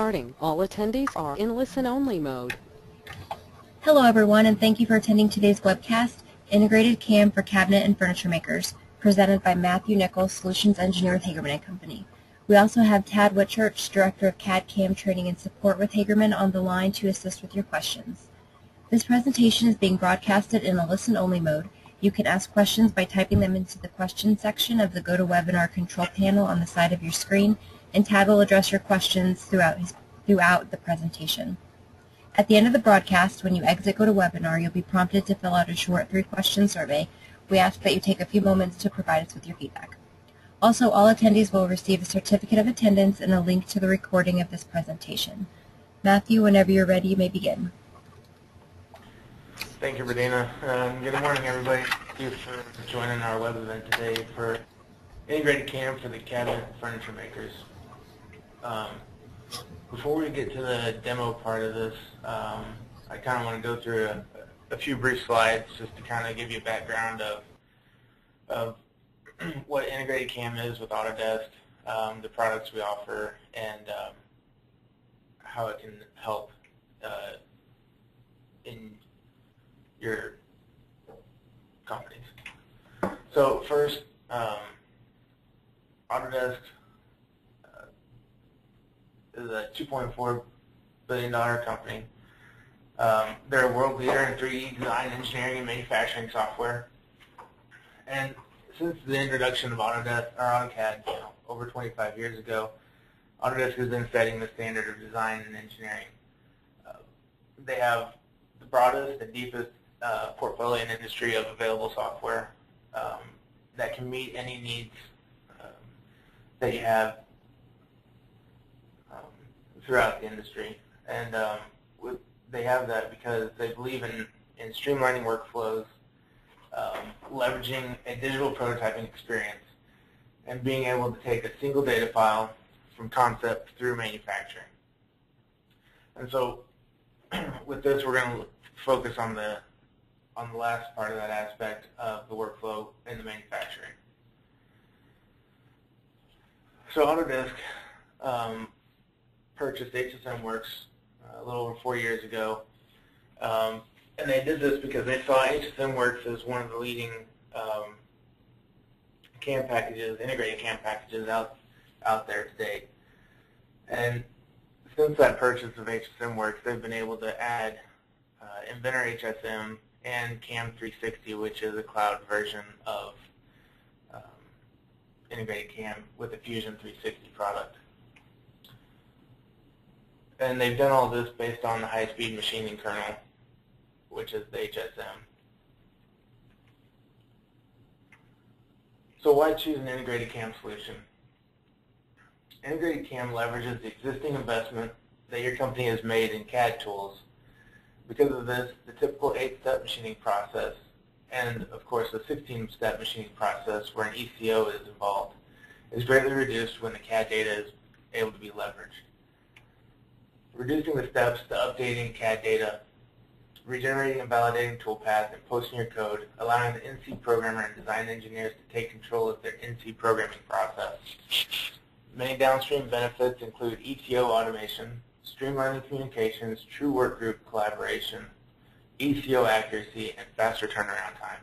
Starting. All attendees are in listen-only mode. Hello everyone, and thank you for attending today's webcast, Integrated CAM for Cabinet and Furniture Makers, presented by Matthew Nichols, Solutions Engineer with Hagerman & Company. We also have Tad Whitchurch, Director of CAD/CAM Training and Support with Hagerman, on the line to assist with your questions. This presentation is being broadcasted in a listen-only mode. You can ask questions by typing them into the questions section of the GoToWebinar control panel on the side of your screen, and Tad will address your questions throughout the presentation. At the end of the broadcast, when you exit GoToWebinar, you'll be prompted to fill out a short 3-question survey. We ask that you take a few moments to provide us with your feedback. Also, all attendees will receive a certificate of attendance and a link to the recording of this presentation. Matthew, whenever you're ready, you may begin. Thank you, Radina. Good morning, everybody. Thank you for joining our web event today for Integrated CAM for the Cabinet and Furniture Makers. Before we get to the demo part of this, I kind of want to go through a few brief slides just to kind of give you a background of what Integrated CAM is with Autodesk, the products we offer, and how it can help in your companies. So first, Autodesk is a $2.4 billion company. They're a world leader in 3D design, engineering, and manufacturing software. And since the introduction of AutoCAD over 25 years ago, Autodesk has been setting the standard of design and engineering. They have the broadest and deepest portfolio in the industry of available software that can meet any needs that you have throughout the industry. And they have that because they believe in streamlining workflows, leveraging a digital prototyping experience, and being able to take a single data file from concept through manufacturing. And so with this, we're going to focus on the last part of that aspect of the workflow in the manufacturing. So Autodesk purchased HSM Works a little over 4 years ago, and they did this because they saw HSM Works as one of the leading CAM packages, integrated CAM packages out there today. And since that purchase of HSM Works, they've been able to add Inventor HSM and CAM 360, which is a cloud version of integrated CAM with the Fusion 360 product. And they've done all this based on the high-speed machining kernel, which is the HSM. So why choose an integrated CAM solution? Integrated CAM leverages the existing investment that your company has made in CAD tools. Because of this, the typical 8-step machining process and, of course, the 16-step machining process where an ECO is involved is greatly reduced when the CAD data is able to be leveraged. Reducing the steps to updating CAD data, regenerating and validating toolpaths, and posting your code, allowing the NC programmer and design engineers to take control of their NC programming process. Many downstream benefits include ETO automation, streamlining communications, true workgroup collaboration, ECO accuracy, and faster turnaround time.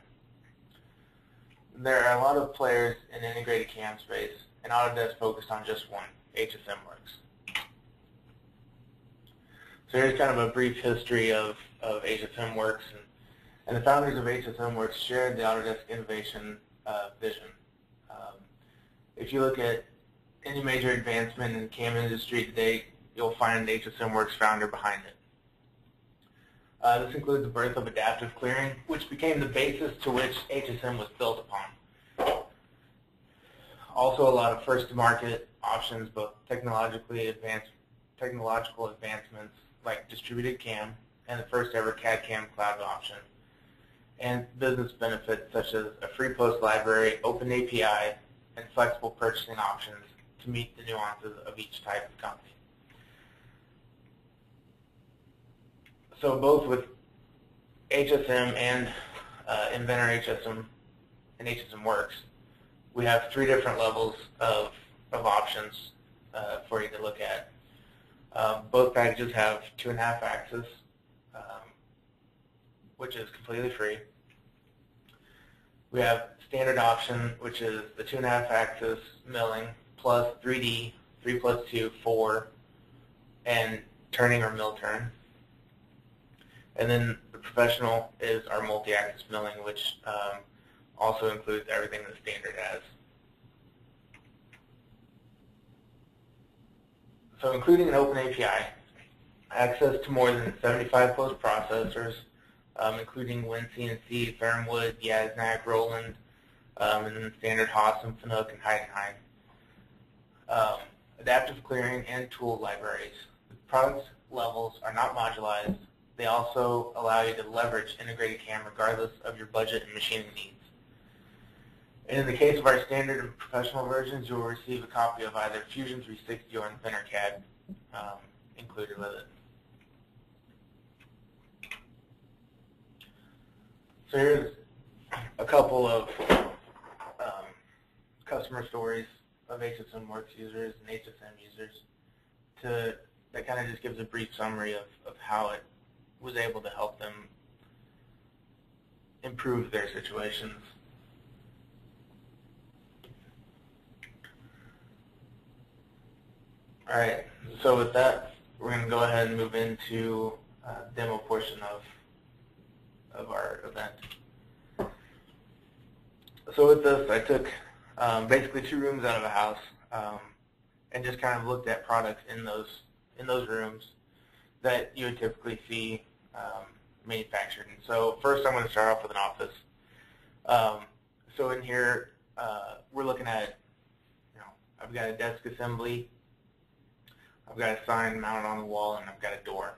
There are a lot of players in the integrated CAM space, and Autodesk focused on just one, HSM Works. So here's kind of a brief history of HSM Works, and the founders of HSM Works shared the Autodesk innovation vision. If you look at any major advancement in the CAM industry today, you'll find the HSM Works founder behind it. This includes the birth of adaptive clearing, which became the basis to which HSM was built upon. Also, a lot of first-to-market options, both technological advancements like distributed CAM and the first-ever CAD/CAM cloud option, and business benefits such as a free post library, open API, and flexible purchasing options to meet the nuances of each type of company. So both with HSM and Inventor HSM and HSM Works, we have 3 different levels of options for you to look at. Both packages have 2.5 axis, which is completely free. We have standard option, which is the 2.5 axis milling plus 3D, 3 plus 2, 4, and turning or mill turn. And then the professional is our multi-axis milling, which also includes everything that standard has. So including an open API, access to more than 75 post-processors, including WinCNC, Fernwood, Yasnac, Roland, and then standard Haasum, Fanuc, and Heidenhain. Adaptive clearing and tool libraries. The product levels are not modularized. They also allow you to leverage integrated CAM regardless of your budget and machining needs. And in the case of our standard and professional versions, you will receive a copy of either Fusion 360 or Inventor CAD included with it. So here's a couple of customer stories of HSMWorks users and HSM users that kind of just gives a brief summary of how it was able to help them improve their situations. All right, so with that, we're going to go ahead and move into the demo portion of our event. So with this, I took basically 2 rooms out of a house and just kind of looked at products in those rooms that you would typically see manufactured. And so first I'm going to start off with an office. So in here, we're looking at, I've got a desk assembly, I've got a sign mounted on the wall, and I've got a door.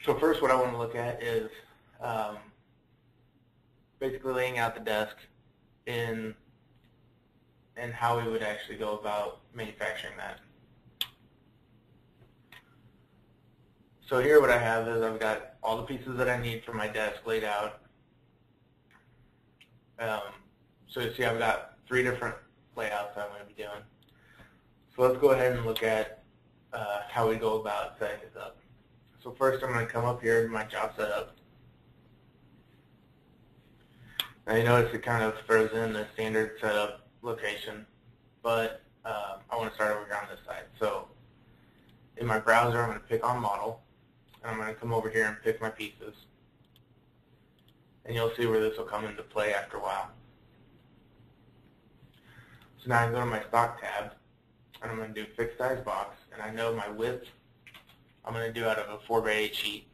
So first what I want to look at is basically laying out the desk and how we would actually go about manufacturing that. So here what I have is I've got all the pieces that I need for my desk laid out. So you see I've got 3 different layouts that I'm going to be doing. So let's go ahead and look at how we go about setting this up. So first I'm going to come up here to my job setup. Now you notice it kind of throws in the standard setup location, but I want to start over here on this side. So in my browser I'm going to pick on model, and I'm going to come over here and pick my pieces. And you'll see where this will come into play after a while. So now I can go to my stock tab, and I'm going to do fixed size box, and I know my width I'm going to do out of a 4x8 sheet.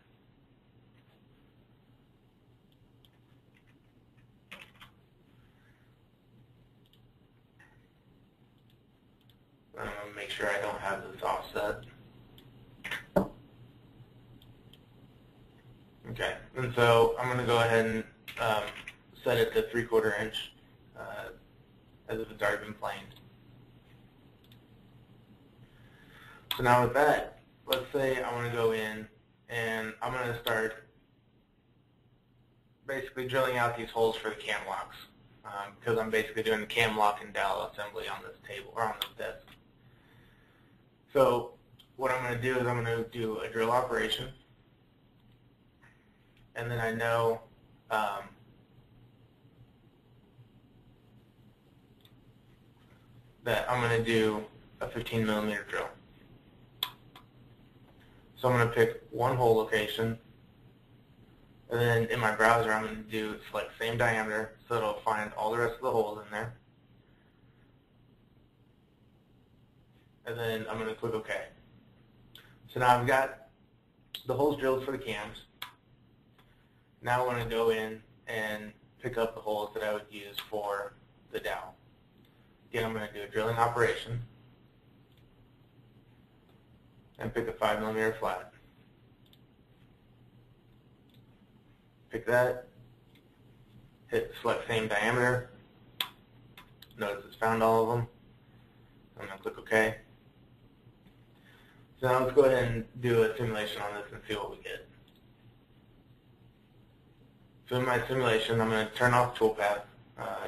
I'm going to make sure I don't have this offset. Okay, and so I'm going to go ahead and set it to 3/4 inch as if it's already been planed. So now with that, let's say I want to go in and I'm going to start basically drilling out these holes for the cam locks because I'm basically doing the cam lock and dowel assembly on this table or on this desk. So what I'm going to do is I'm going to do a drill operation, and then I know that I'm going to do a 15mm drill. So I'm going to pick one hole location, and then in my browser I'm going to select same diameter so it'll find all the rest of the holes in there. And then I'm going to click OK. So now I've got the holes drilled for the cams. Now I want to go in and pick up the holes that I would use for the dowel. Again, I'm going to do a drilling operation and pick a 5mm flat. Pick that, hit select same diameter. Notice it's found all of them. I'm going to click OK. So now let's go ahead and do a simulation on this and see what we get. So in my simulation, I'm going to turn off toolpath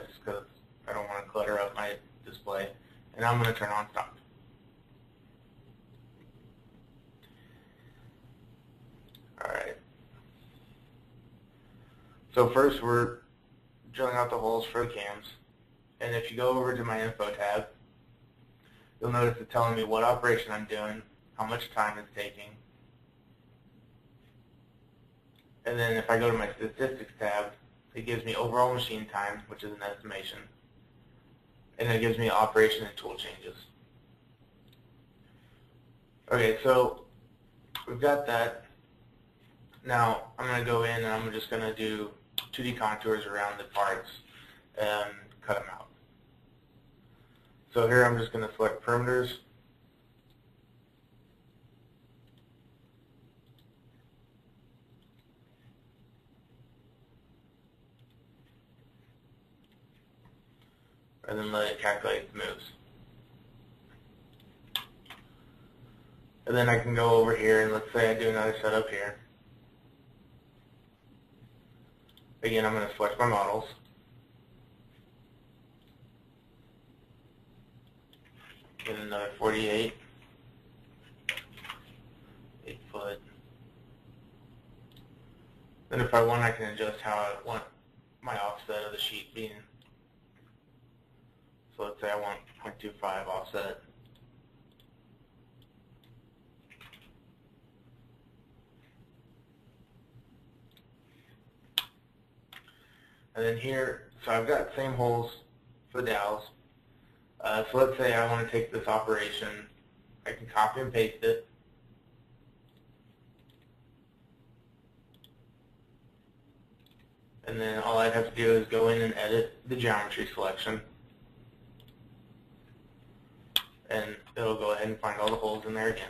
just because I don't want to clutter up my display, and I'm going to turn on stop. So first we're drilling out the holes for the cams, and if you go over to my info tab, you'll notice it's telling me what operation I'm doing, how much time it's taking, and then if I go to my statistics tab, it gives me overall machine time, which is an estimation, and it gives me operation and tool changes. Okay, so we've got that. Now I'm going to go in and I'm just going to do 2D contours around the parts and cut them out. So here I'm just going to select perimeters. And then let it calculate the moves. And then I can go over here and let's say I do another setup here. Again, I'm going to select my models. Get another 48, 8 foot. Then if I want, I can adjust how I want my offset of the sheet being. So let's say I want 0.25 offset. And then here, so I've got same holes for the dowels. So let's say I want to take this operation, I can copy and paste it. And then all I'd have to do is go in and edit the geometry selection. And it'll go ahead and find all the holes in there again.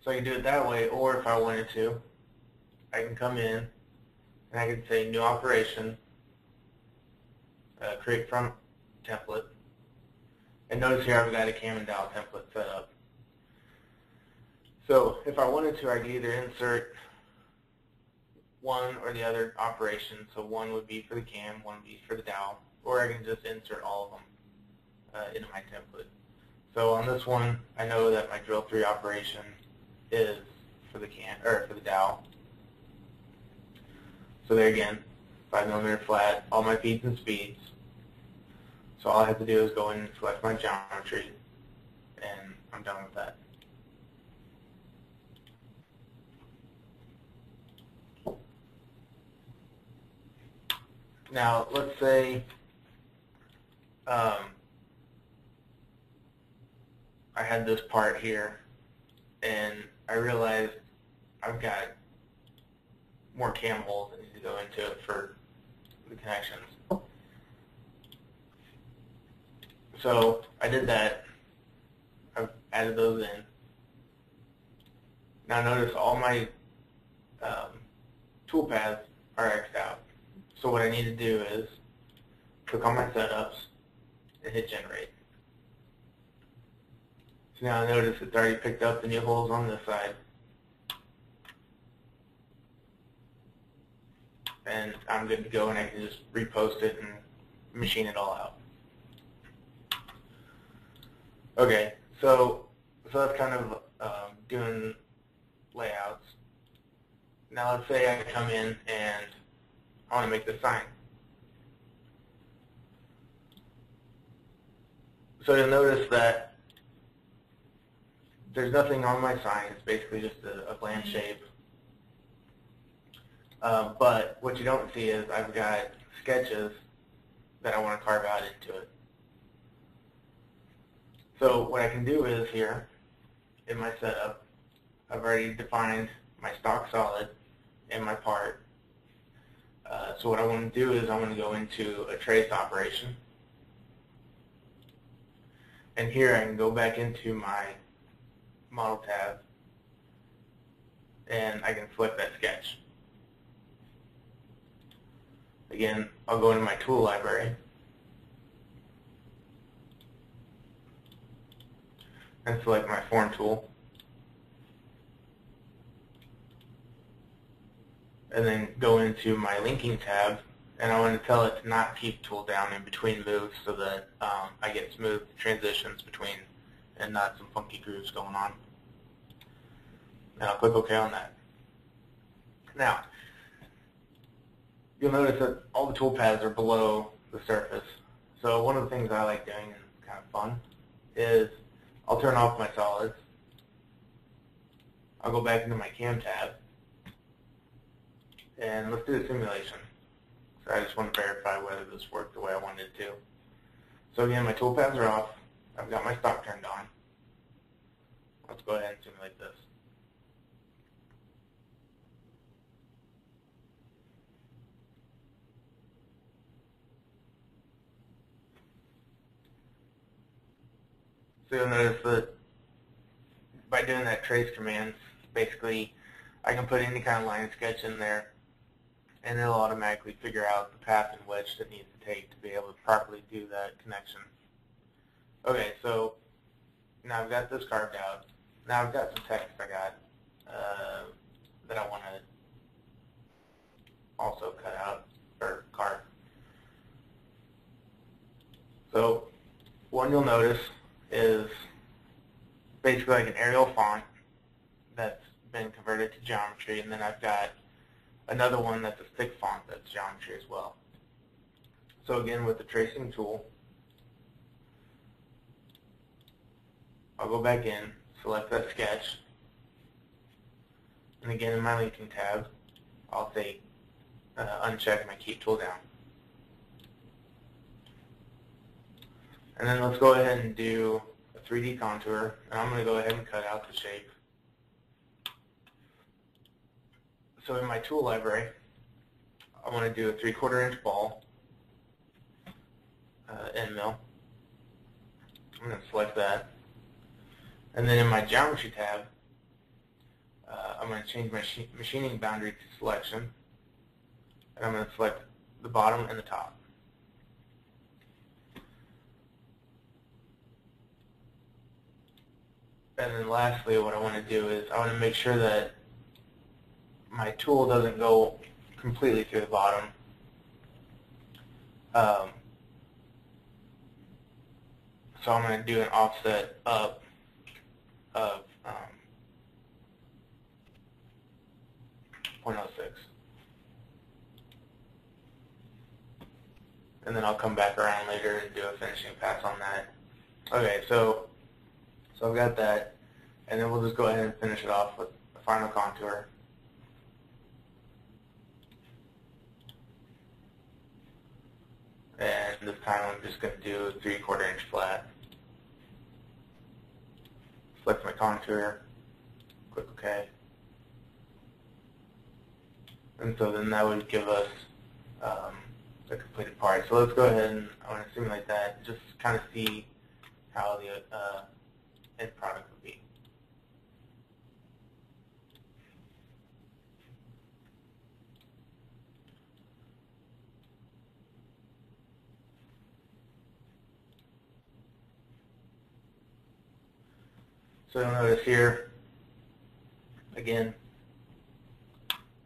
So I can do it that way, or if I wanted to, I can come in and I can say new operation, create from template, and notice here I've got a cam and dowel template set up. So if I wanted to, I could either insert one or the other operation. So one would be for the cam, one would be for the dowel, or I can just insert all of them into my template. So on this one, I know that my drill 3 operation is for the cam or for the dowel. So there again, 5mm flat, all my feeds and speeds. So all I have to do is go in and select my geometry, and I'm done with that. Now let's say I had this part here, and I realized I've got more cam holes that need to go into it for the connections. So I did that. I've added those in. Now notice all my toolpaths are X'd out. So what I need to do is click on my setups and hit generate. So now notice it's already picked up the new holes on this side. And I'm good to go, and I can just repost it and machine it all out. Okay, so that's kind of doing layouts. Now let's say I come in and I want to make the sign. So you'll notice that there's nothing on my sign. It's basically just a bland shape. But what you don't see is I've got sketches that I want to carve out into it. So what I can do is here in my setup, I've already defined my stock solid and my part. So what I want to do is I want to go into a trace operation. And here I can go back into my model tab and I can select that sketch. Again, I'll go into my tool library and select my form tool, and then go into my linking tab, and I want to tell it to not keep tool down in between moves so that I get smooth transitions between and not some funky grooves going on. And I'll click OK on that. Now, you'll notice that all the toolpaths are below the surface. So one of the things I like doing, and it's kind of fun, is I'll turn off my solids. I'll go back into my CAM tab, and let's do a simulation. So I just want to verify whether this worked the way I wanted it to. So again, my toolpaths are off. I've got my stock turned on. Let's go ahead and simulate this. So you'll notice that by doing that trace command, basically I can put any kind of line sketch in there, and it'll automatically figure out the path and wedge that it needs to take to be able to properly do that connection. Okay, so now I've got this carved out. Now I've got some text I got that I want to also cut out or carve. So one you'll notice is basically like an Arial font that's been converted to geometry, and then I've got another one that's a thick font that's geometry as well. So again, with the tracing tool, I'll go back in, select that sketch, and again in my linking tab, I'll say uncheck my keep tool down. And then let's go ahead and do a 3D contour, and I'm going to go ahead and cut out the shape. So in my tool library, I want to do a 3/4 inch ball end mill. I'm going to select that. And then in my geometry tab, I'm going to change my machining boundary to selection, and I'm going to select the bottom and the top. And then lastly, what I want to do is I want to make sure that my tool doesn't go completely through the bottom. So I'm going to do an offset up of 0.06. And then I'll come back around later and do a finishing pass on that. Okay, so I've got that, and then we'll just go ahead and finish it off with the final contour. And this time I'm just going to do a 3/4 inch flat. Select my contour, click OK. And so then that would give us the completed part. So let's go ahead and I want to simulate that, just kind of see how the end product would be. So you'll notice here, again,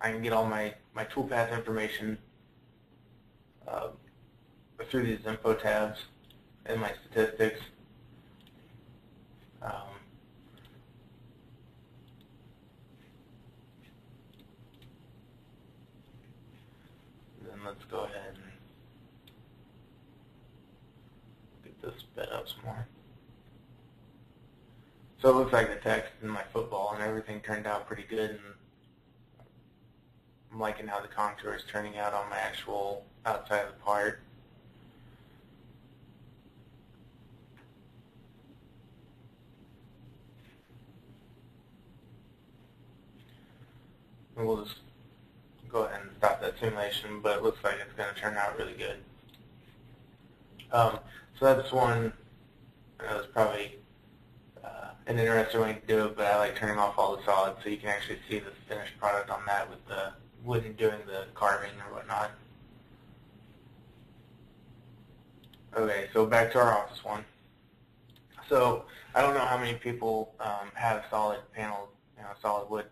I can get all my toolpath information through these info tabs and my statistics. Then let's go ahead and get this sped up some more. So it looks like the text in my football and everything turned out pretty good, and I'm liking how the contour is turning out on my actual outside of the part. And we'll just go ahead and stop that simulation, but it looks like it's going to turn out really good. So that's one, that's probably an interesting way to do it, but I like turning off all the solids so you can actually see the finished product on that with the wood and doing the carving or whatnot. Okay, so back to our office one. So I don't know how many people have solid panel, solid wood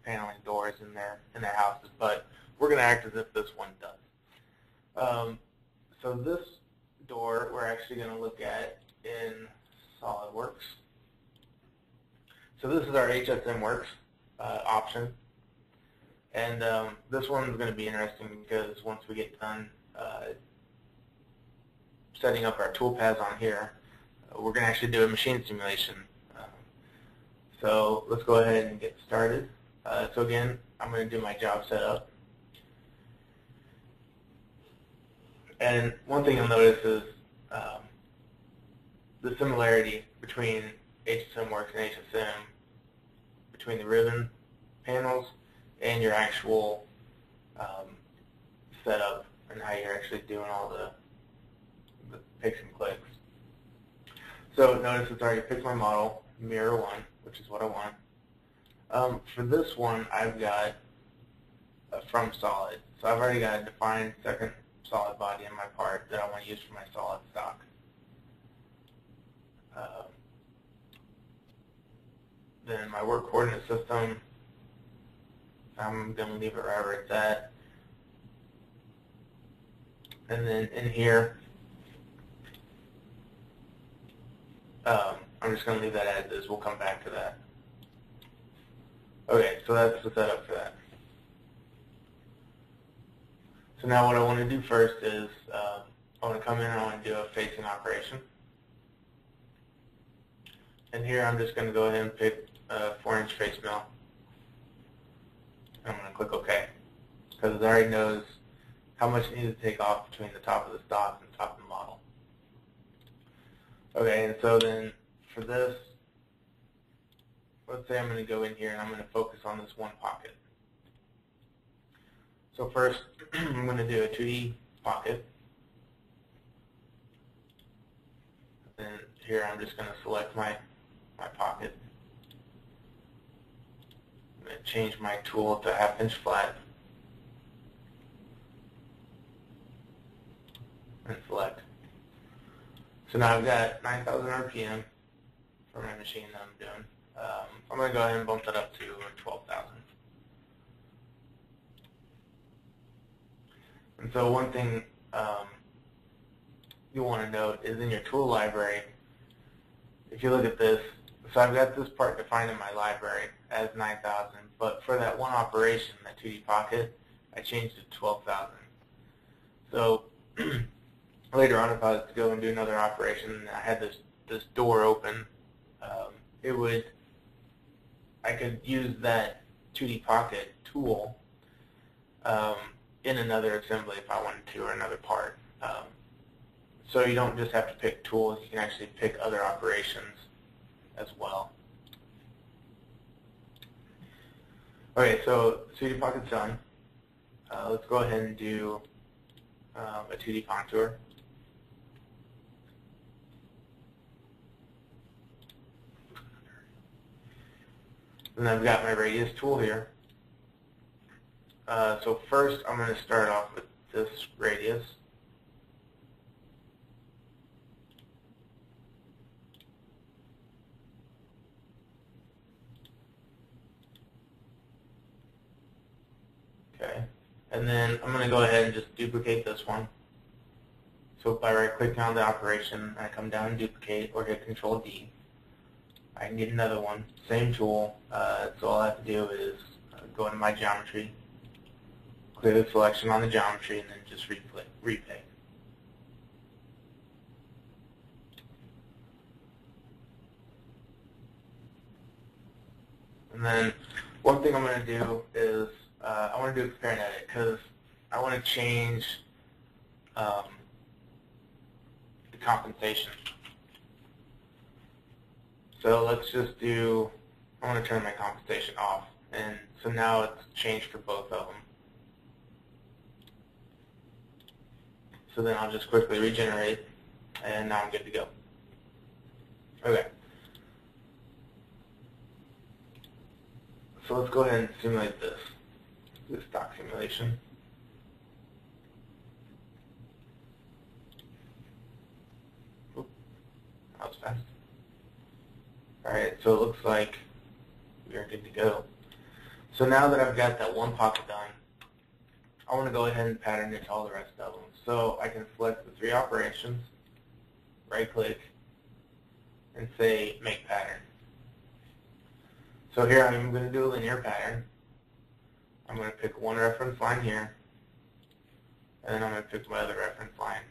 paneling doors in their houses, but we're going to act as if this one does. So this door we're actually going to look at in SolidWorks. So this is our HSM Works option, And this one's going to be interesting because once we get done setting up our toolpaths on here, we're going to actually do a machine simulation. So let's go ahead and get started. So again, I'm going to do my job setup. And one thing you'll notice is the similarity between HSMWorks and HSM, between the ribbon panels and your actual setup and how you're actually doing all the picks and clicks. So notice it's already picked my model, mirror 1, which is what I want. For this one, I've got from solid. So I've already got a defined second solid body in my part that I want to use for my solid stock. Then my work coordinate system, I'm going to leave it right where it's at. And then in here, I'm just going to leave that as is. We'll come back to that. Okay, so that's the setup for that. So now what I want to do first is I want to come in and I want to do a facing operation. And here I'm just going to go ahead and pick a 4-inch face mill. I'm going to click OK because it already knows how much it needs to take off between the top of the stock and the top of the model. Okay, and so then for this, let's say I'm going to go in here and I'm going to focus on this one pocket. So first, I'm going to do a 2D pocket. And here I'm just going to select my pocket. I'm going to change my tool to 1/2-inch flat. And select. So now I've got 9,000 RPM for my machine that I'm doing. I'm going to go ahead and bump that up to 12,000. And so one thing you'll want to note is in your tool library, if you look at this, so I've got this part defined in my library as 9,000, but for that one operation, that 2D pocket, I changed it to 12,000. So later on, if I was to go and do another operation and I had this door open, I could use that 2D pocket tool in another assembly if I wanted to, or another part. So you don't just have to pick tools, you can actually pick other operations as well. Okay, so 2D pocket's done. Let's go ahead and do a 2D contour. And I've got my radius tool here. So first I'm going to start off with this radius. Okay. And then I'm going to go ahead and just duplicate this one. So by right-clicking on the operation, I come down and duplicate or hit Control-D. I can get another one, same tool, so all I have to do is go into my geometry, clear the selection on the geometry, and then just repick. And then one thing I'm going to do is I want to do a compare and edit because I want to change the compensation. So let's just do, I want to turn my compensation off. And so now it's changed for both of them. So then I'll just quickly regenerate, and now I'm good to go. Okay. So let's go ahead and simulate this. Do a stock simulation. Oop, that was fast. Alright, so it looks like we are good to go. So now that I've got that one pocket done, I want to go ahead and pattern it to all the rest of them. So I can select the 3 operations, right-click, and say Make Pattern. So here I'm going to do a linear pattern. I'm going to pick one reference line here, and then I'm going to pick my other reference line.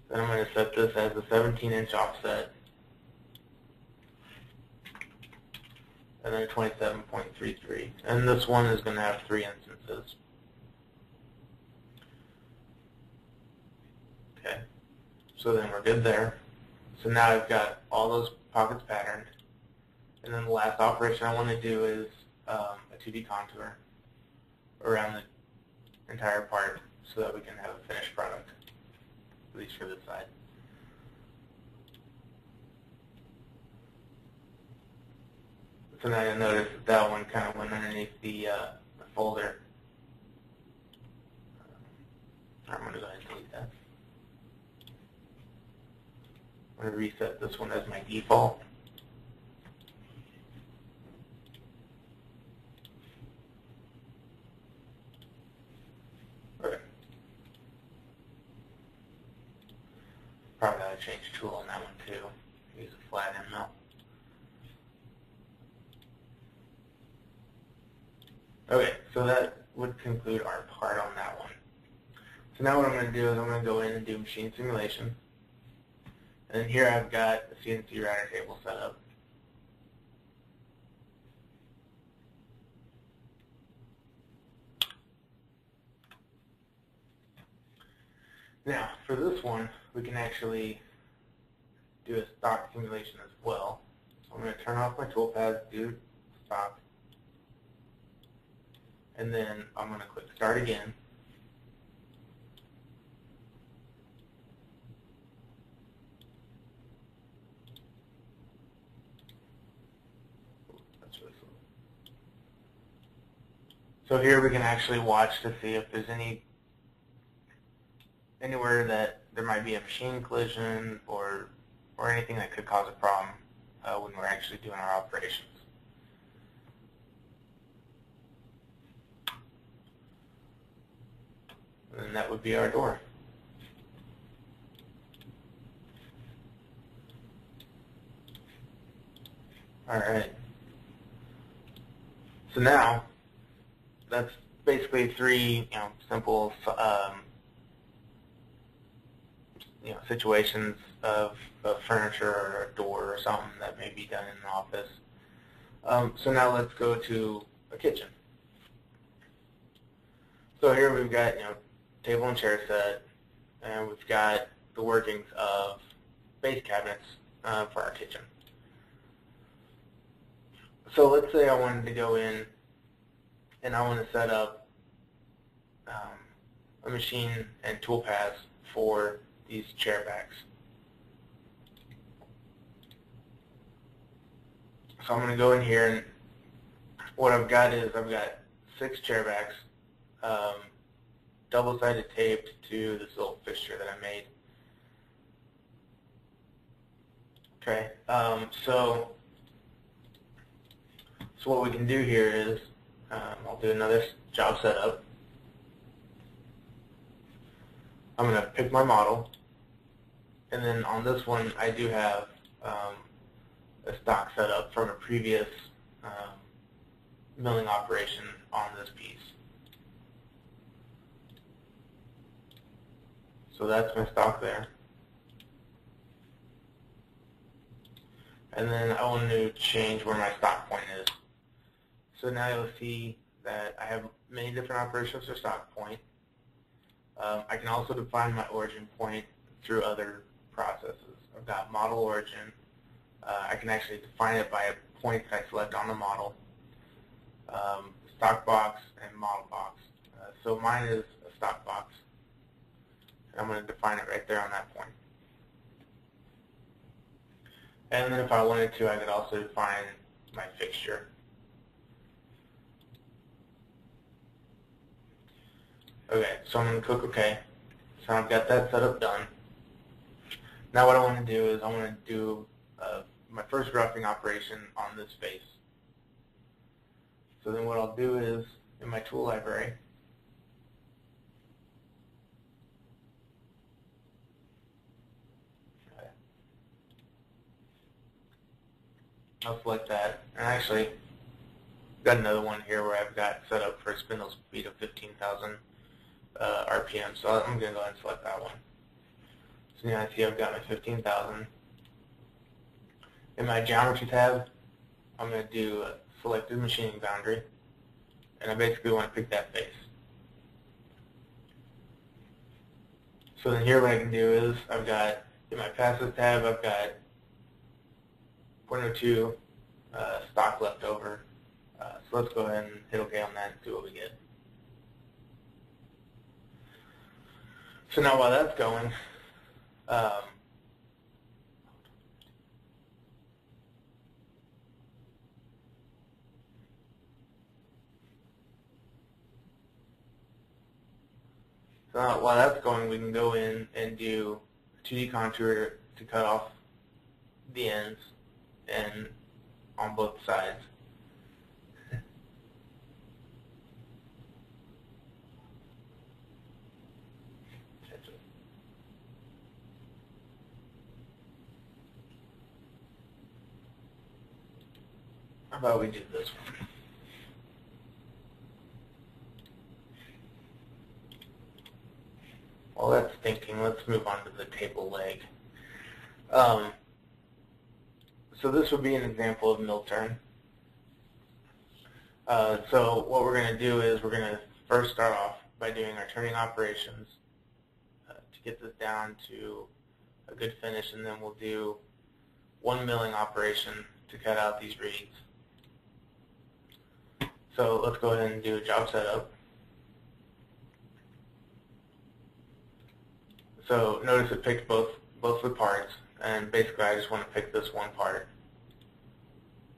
Then I'm going to set this as a 17-inch offset, and then 27.33. And this one is going to have 3 instances. Okay, so then we're good there. So now I've got all those pockets patterned. And then the last operation I want to do is a 2D contour around the entire part so that we can have a finished product, at least for this side. So now you'll notice that one kind of went underneath the folder. I'm going to go ahead and delete that. I'm going to reset this one as my default. Okay. Probably got to change tool on that one too. Use a flat end mill. Okay, so that would conclude our part on that one. So now what I'm going to do is I'm going to go in and do machine simulation. And then here I've got a CNC router table set up. Now, for this one, we can actually do a stock simulation as well. So I'm going to turn off my toolpaths, do stock, and then I'm going to click Start again. That's really slow. So here we can actually watch to see if there's anywhere that there might be a machine collision or anything that could cause a problem when we're actually doing our operations. And that would be our door. All right. So now that's basically 3, simple, situations of furniture or a door or something that may be done in an office. So now let's go to a kitchen. So here we've got table and chair set, and we've got the workings of base cabinets for our kitchen. So let's say I wanted to go in and I want to set up a machine and toolpaths for these chair backs. So I'm going to go in here, and what I've got is I've got 6 chair backs double-sided taped to this little fixture that I made. Okay, so what we can do here is I'll do another job setup. I'm going to pick my model, and then on this one I do have a stock setup from a previous milling operation on this piece. So that's my stock there. And then I want to change where my stock point is. So now you'll see that I have many different operations for stock point. I can also define my origin point through other processes. I've got model origin. I can actually define it by a point that I select on the model. Stock box and model box. So mine is a stock box. And I'm going to define it right there on that point. And then if I wanted to, I could also define my fixture. Okay, so I'm going to click OK. So I've got that setup done. Now what I want to do is I want to do my first roughing operation on this face. So then what I'll do is, in my tool library, I'll select that. And actually, got another one here where I've got set up for a spindle speed of 15,000 RPM. So I'm going to go ahead and select that one. So now I see I've got my 15,000. In my geometry tab, I'm going to do a selected machining boundary, and I basically want to pick that face. So then here what I can do is I've got, in my passes tab, I've got 0.02 stock left over. So let's go ahead and hit OK on that and see what we get. So now while that's going, while that's going, we can go in and do a 2D contour to cut off the ends and on both sides. How about we do this one? While that's thinking, let's move on to the table leg. So this would be an example of mill turn. So what we're going to do is we're going to first start off by doing our turning operations to get this down to a good finish, and then we'll do one milling operation to cut out these reeds. So let's go ahead and do a job setup. So notice it picked both the parts, and basically I just want to pick this one part.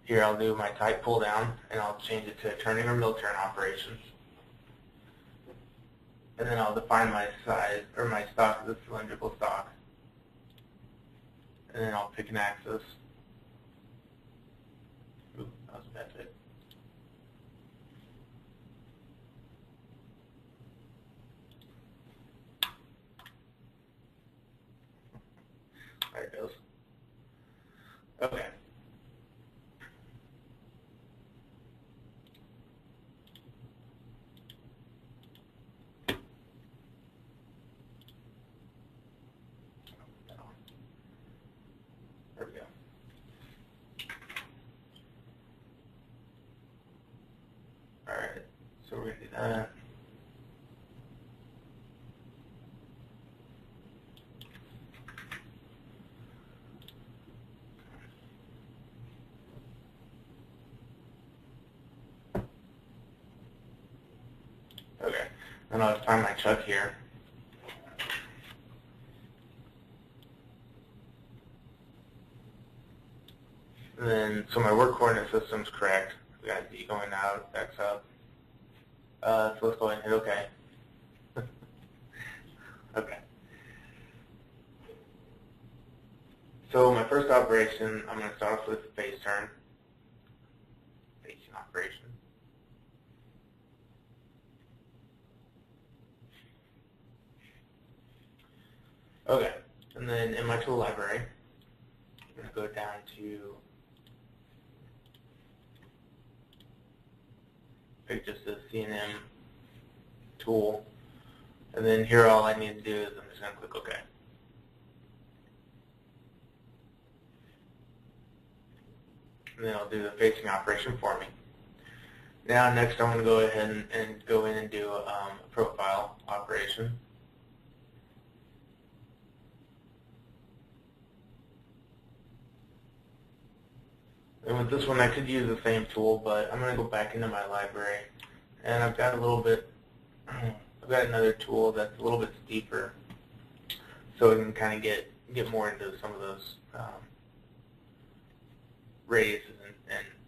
Here I'll do my type pull down, and I'll change it to a turning or mill turn operation. And then I'll define my size, or my stock as a cylindrical stock. And then I'll pick an axis. Ooh, that was a bad fit. There it goes. Okay. There we go. All right. So we're going to do that. Okay, then I'll find my chuck here. And then, so my work coordinate system's correct. We got D going out, X up. So let's go ahead and hit OK. Okay. So my first operation, I'm going to start off with face turn. Facing operation. Okay, and then in my tool library, I'm going to go down to pick just a C&M tool, and then here all I need to do is I'm just going to click OK. And then I'll do the facing operation for me. Now next I want to go ahead and go in and do a profile operation. And with this one, I could use the same tool, but I'm going to go back into my library, and I've got a little bit, I've got another tool that's a little bit steeper, so we can kind of get more into some of those radiuses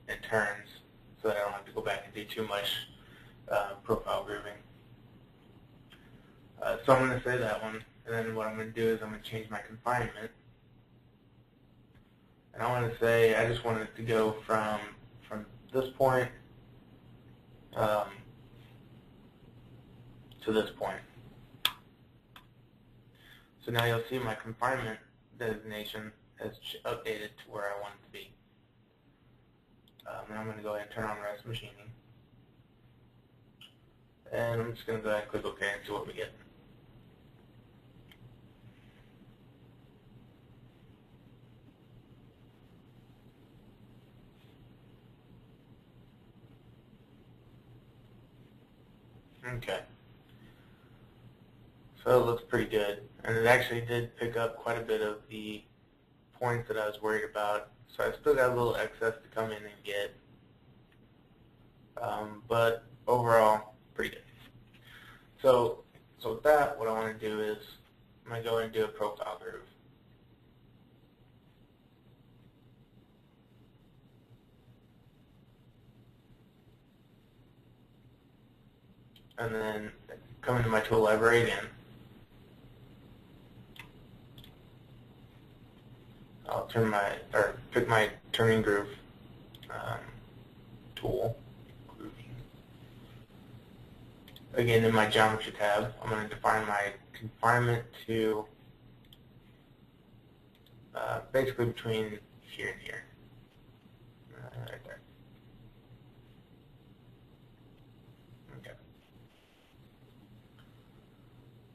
and turns, so that I don't have to go back and do too much profile grooving. So I'm going to say that one, and then what I'm going to do is I'm going to change my confinement. And I want to say I just want it to go from this point to this point. So now you'll see my confinement designation has updated to where I want it to be. And I'm going to go ahead and turn on rest machining. And I'm just going to go ahead and click OK and see what we get. Okay. So it looks pretty good. And it actually did pick up quite a bit of the points that I was worried about. So I still got a little excess to come in and get. But overall, pretty good. So with that, what I want to do is I'm going to go and do a profile groove. And then come into my tool library again. I'll pick my turning groove tool. Again, in my geometry tab, I'm going to define my confinement to basically between here and here. Right there. Okay.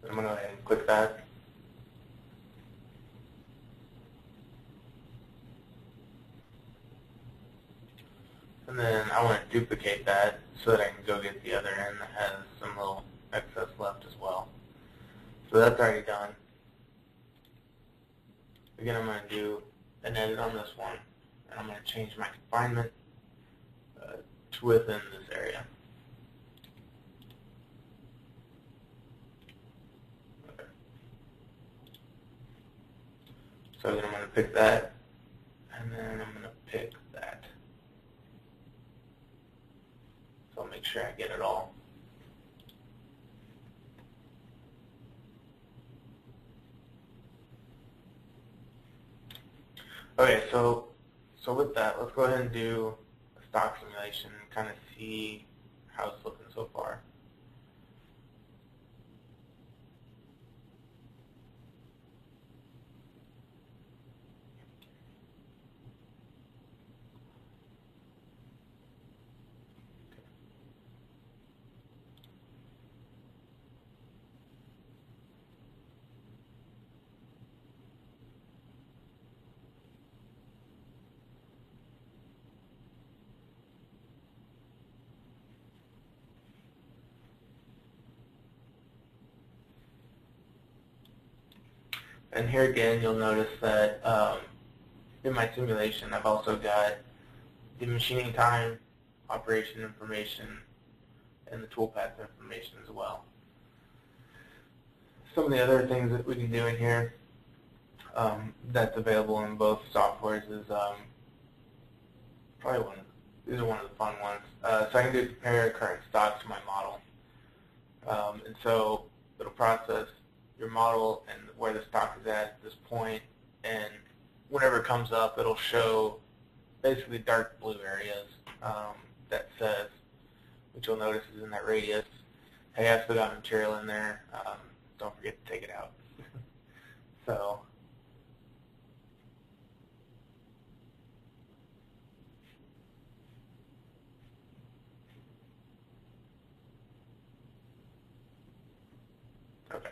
I'm going to go ahead and click that. And then I want to duplicate that so that I can go get the other end that has some little excess left as well. So that's already done. Again, I'm going to do an edit on this one, and I'm going to change my confinement to within this area. Okay. So again, I'm going to pick that, and then I'm going to pick that. So I'll make sure I get it all. Okay, so with that, let's go ahead and do a stock simulation and kind of see how it's looking so far. And here again, you'll notice that in my simulation, I've also got the machining time, operation information, and the toolpath information as well. Some of the other things that we can do in here that's available in both softwares is probably these are one of the fun ones. So I can do compare current stock to my model. And so it'll process your model and where the stock is at this point, and whenever it comes up, it'll show basically dark blue areas that says, which you'll notice is in that radius, hey, I still got material in there, don't forget to take it out. So okay.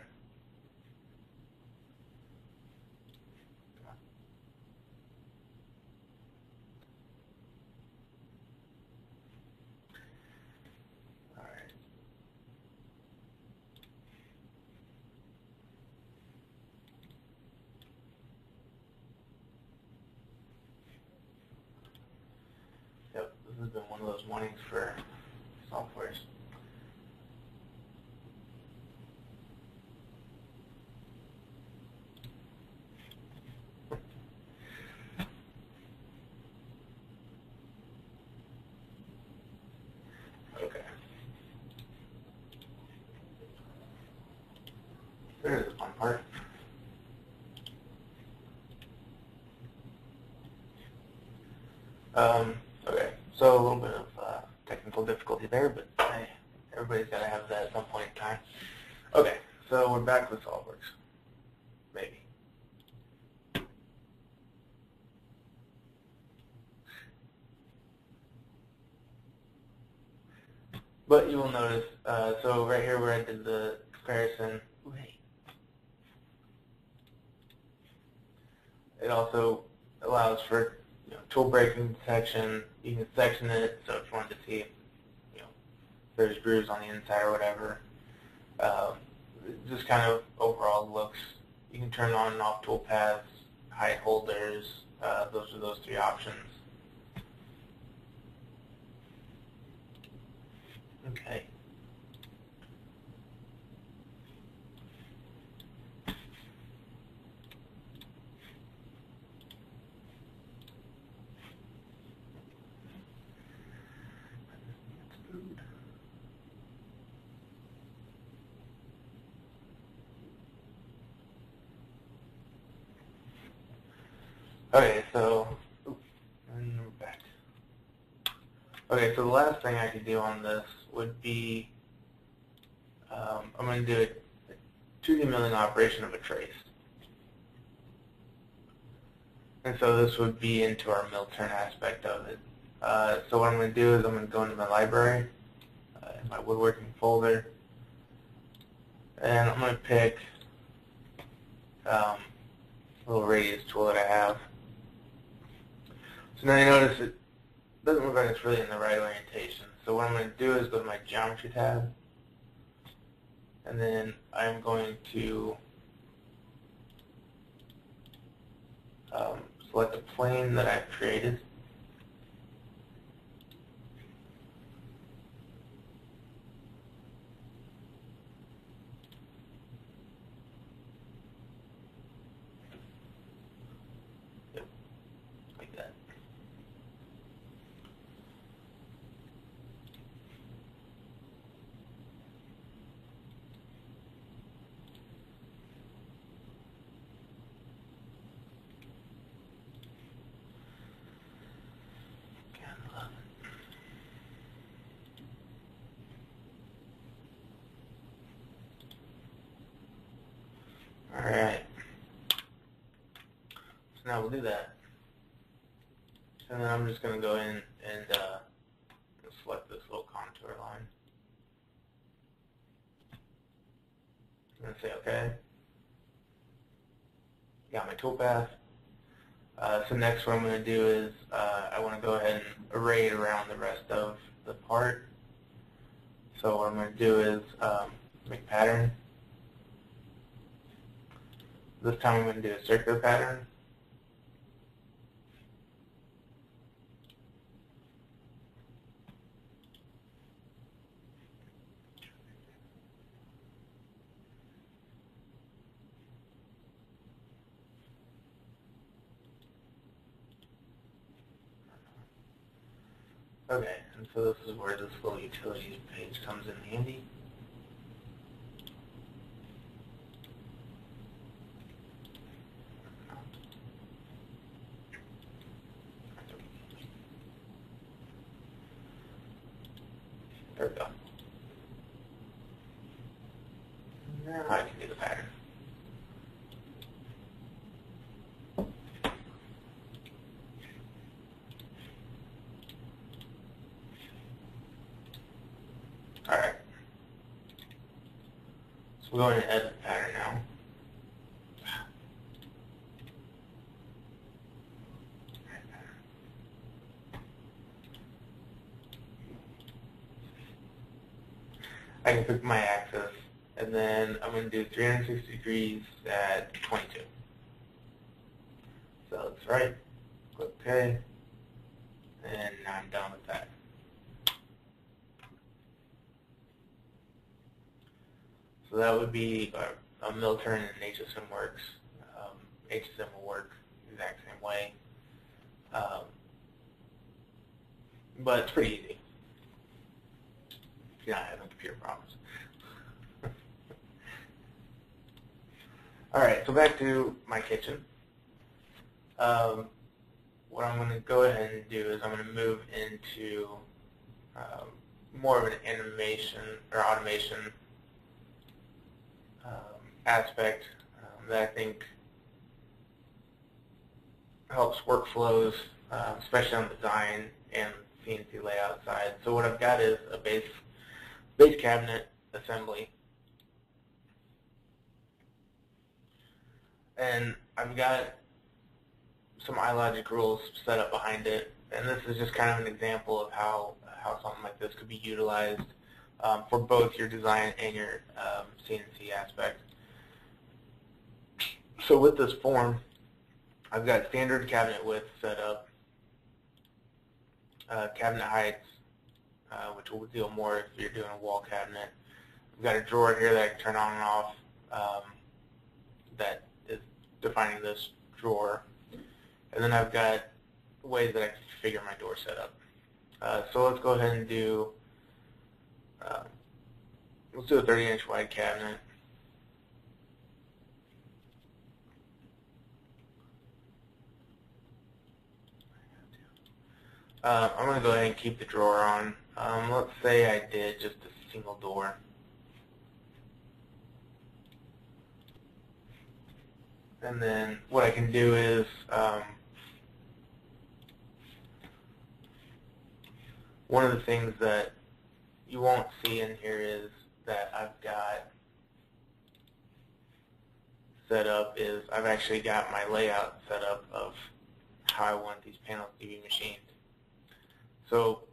All right. Yep, this has been one of those mornings for softwares. Okay. There's the fun part. Okay, so a little bit of technical difficulty there, but hey, everybody's got to have that at some point in time. Okay, so we're back with SolidWorks. Maybe. But you will notice, so right here where I did the comparison, it also allows for tool breaking detection. You can section it, so if you wanted to see if there's grooves on the inside or whatever. Just kind of overall looks. You can turn on and off toolpaths, hide holders. Those are those three options. Okay. Okay, so, and we're back. Okay, so the last thing I could do on this would be, I'm going to do a 2D milling operation of a trace. And so this would be into our mill turn aspect of it. So what I'm going to do is I'm going to go into my library, in my woodworking folder, and I'm going to pick a little radius tool that I have. So now you notice it doesn't look like it's really in the right orientation. So what I'm going to do is go to my Geometry tab, and then I'm going to select the plane that I've created. Yep, like that. Alright, so now we'll do that. And then I'm just going to go in and select this little contour line. I'm going to say OK. Got my toolpath. So next what I'm going to do is I want to go ahead and array it around the rest of the part. So what I'm going to do is make a pattern. This time I'm going to do a circular pattern. Okay, and so this is where this little utilities page comes in handy. There we go. Now I can do the pattern. Alright. So we're going to edit the pattern now. I can pick my axis, and then I'm going to do 360 degrees at 22. So that's right. Click OK. And now I'm done with that. So that would be a mill turn in HSM works. HSM will work the exact same way. But it's pretty easy if you're not having computer problems. Alright, so back to my kitchen. What I'm going to go ahead and do is I'm going to move into more of an animation or automation aspect that I think helps workflows, especially on design and CNC layout side. So what I've got is a base base cabinet assembly. And I've got some iLogic rules set up behind it, and this is just kind of an example of how something like this could be utilized for both your design and your CNC aspect. So with this form, I've got standard cabinet width set up, cabinet heights, which we'll deal more if you're doing a wall cabinet. I've got a drawer here that I can turn on and off that is defining this drawer. And then I've got ways that I can configure my door setup. So let's go ahead and do, let's do a 30-inch wide cabinet. I'm going to go ahead and keep the drawer on. Let's say I did just a single door. And then what I can do is one of the things that you won't see in here is that I've got set up is I've actually got my layout set up of how I want these panels to be machined. So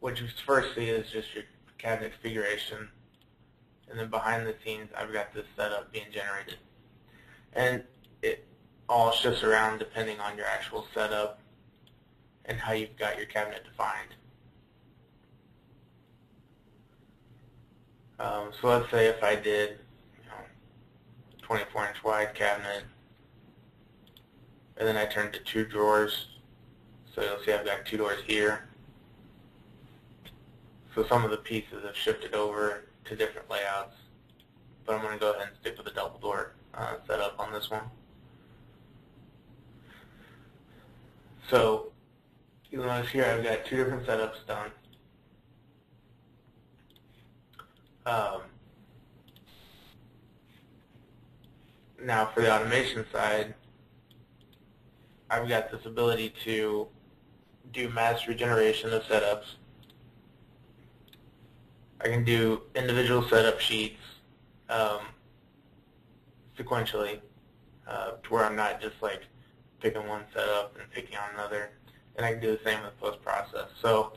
what you first see is just your cabinet configuration, and then behind the scenes I've got this setup being generated. And it all shifts around depending on your actual setup and how you've got your cabinet defined. So let's say if I did 24-inch wide cabinet, and then I turned to 2 drawers. So you'll see I've got 2 doors here. So some of the pieces have shifted over to different layouts, but I'm going to go ahead and stick with a double door setup on this one. So you'll notice here I've got 2 different setups done. Now for the automation side, I've got this ability to do mass regeneration of setups. I can do individual setup sheets sequentially to where I'm not just like picking one setup and picking on another. And I can do the same with post-process. So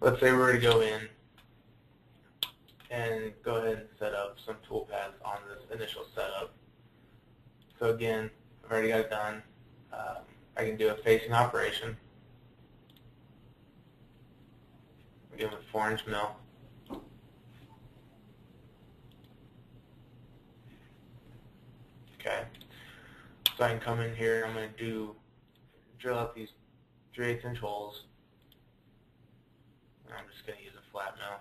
let's say we were to go in and go ahead and set up some toolpaths on this initial setup. So again, I've already got it done. I can do a facing operation. Again with 4-inch mill. Okay. So I can come in here and I'm going to drill out these 3/8-inch holes. And I'm just going to use a flat mill.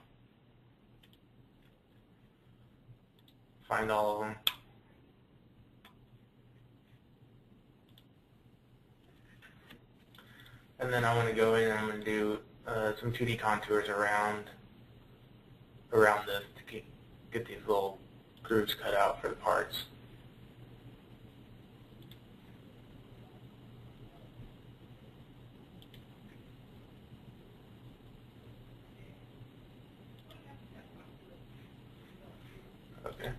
Find all of them. And then I'm going to go in and I'm going to do some 2D contours around this to get these little grooves cut out for the parts. Okay.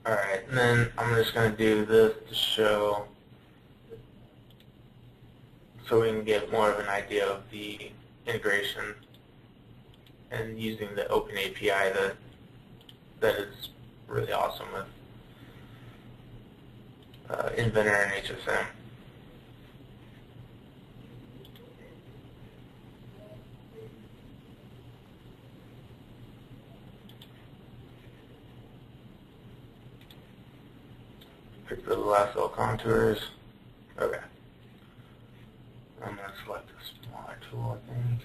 Alright, and then I'm just going to do this to show so we can get more of an idea of the integration and using the open API that is really awesome with Inventor and HSM. Pick the last little contours. Okay. I'm going to select a smaller tool, I think.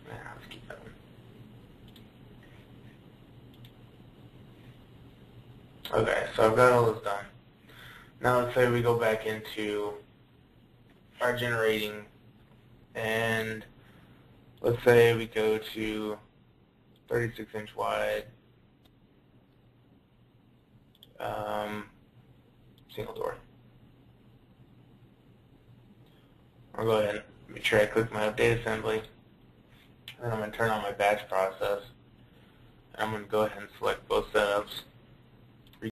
Yeah, let's keep that one. Okay, so I've got all this done. Now let's say we go back into our generating, and let's say we go to 36-inch wide, single door. I'll go ahead and make sure I click my update assembly. Then I'm going to turn on my batch process. And I'm going to go ahead and select both setups.